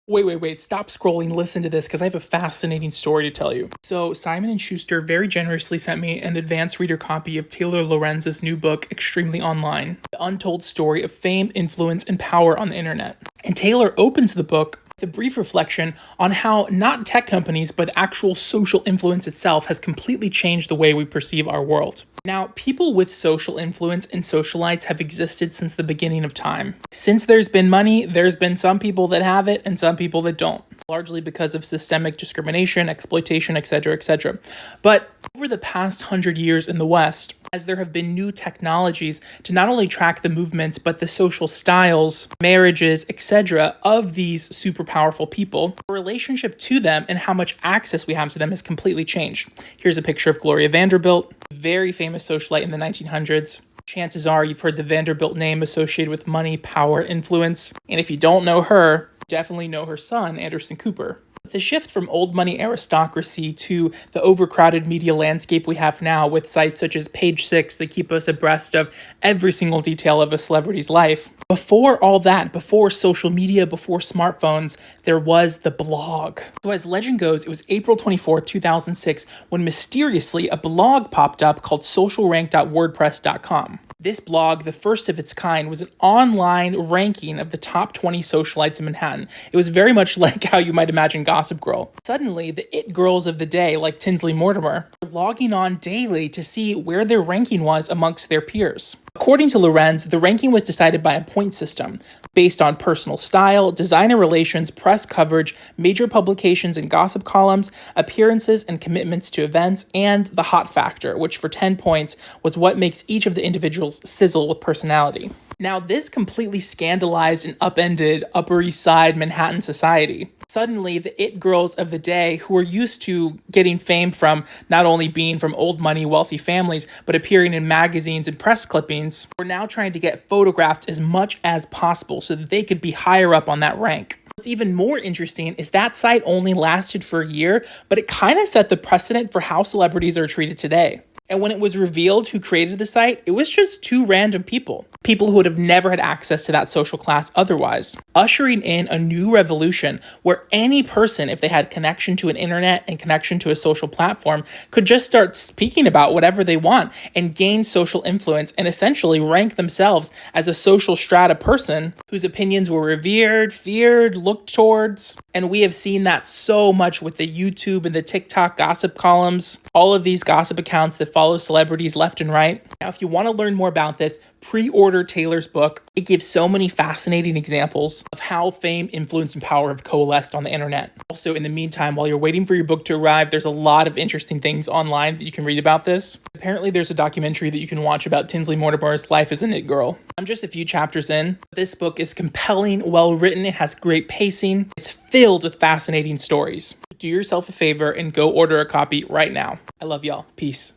Wait, stop scrolling, listen to this, because I have a fascinating story to tell you. So, Simon & Schuster very generously sent me an advanced reader copy of Taylor Lorenz's new book, Extremely Online, The Untold Story of Fame, Influence, and Power on the Internet. And Taylor opens the book with a brief reflection on how not tech companies, but actual social influence itself has completely changed the way we perceive our world. Now, people with social influence and socialites have existed since the beginning of time. Since there's been money, there's been some people that have it and some people that don't, largely because of systemic discrimination, exploitation, etc., etc. But over the past 100 years in the West, as there have been new technologies to not only track the movements, but the social styles, marriages, etc. of these super powerful people, the relationship to them and how much access we have to them has completely changed. Here's a picture of Gloria Vanderbilt, very famous socialite in the 1900s. Chances are you've heard the Vanderbilt name associated with money, power, influence. And if you don't know her, definitely know her son, Anderson Cooper. The shift from old money aristocracy to the overcrowded media landscape we have now with sites such as Page Six that keep us abreast of every single detail of a celebrity's life. Before all that, before social media, before smartphones, there was the blog. So as legend goes, it was April 24th, 2006, when mysteriously a blog popped up called socialrank.wordpress.com. This blog, the first of its kind, was an online ranking of the top 20 socialites in Manhattan. It was very much like how you might imagine Gossip Girl. Suddenly, the it girls of the day, like Tinsley Mortimer, were logging on daily to see where their ranking was amongst their peers. According to Lorenz, the ranking was decided by a point system based on personal style, designer relations, press coverage, major publications and gossip columns, appearances and commitments to events, and the hot factor, which for 10 points was what makes each of the individuals sizzle with personality. Now, this completely scandalized and upended Upper East Side Manhattan society. Suddenly, the it girls of the day, who were used to getting fame from not only being from old money, wealthy families, but appearing in magazines and press clippings, were now trying to get photographed as much as possible so that they could be higher up on that rank. What's even more interesting is that site only lasted for a year, but it kind of set the precedent for how celebrities are treated today. And when it was revealed who created the site, it was just two random people who would have never had access to that social class otherwise, ushering in a new revolution where any person, if they had connection to an internet and connection to a social platform, could just start speaking about whatever they want and gain social influence and essentially rank themselves as a social strata person whose opinions were revered, feared, looked towards. And we have seen that so much with the YouTube and the TikTok gossip columns, all of these gossip accounts that follow celebrities left and right. Now, if you want to learn more about this, pre-order Taylor's book. It gives so many fascinating examples of how fame, influence, and power have coalesced on the internet. Also, in the meantime, while you're waiting for your book to arrive, there's a lot of interesting things online that you can read about this. Apparently, there's a documentary that you can watch about Tinsley Mortimer's life as a it girl. I'm just a few chapters in. This book is compelling, well-written, it has great pacing. It's filled with fascinating stories. Do yourself a favor and go order a copy right now. I love y'all. Peace.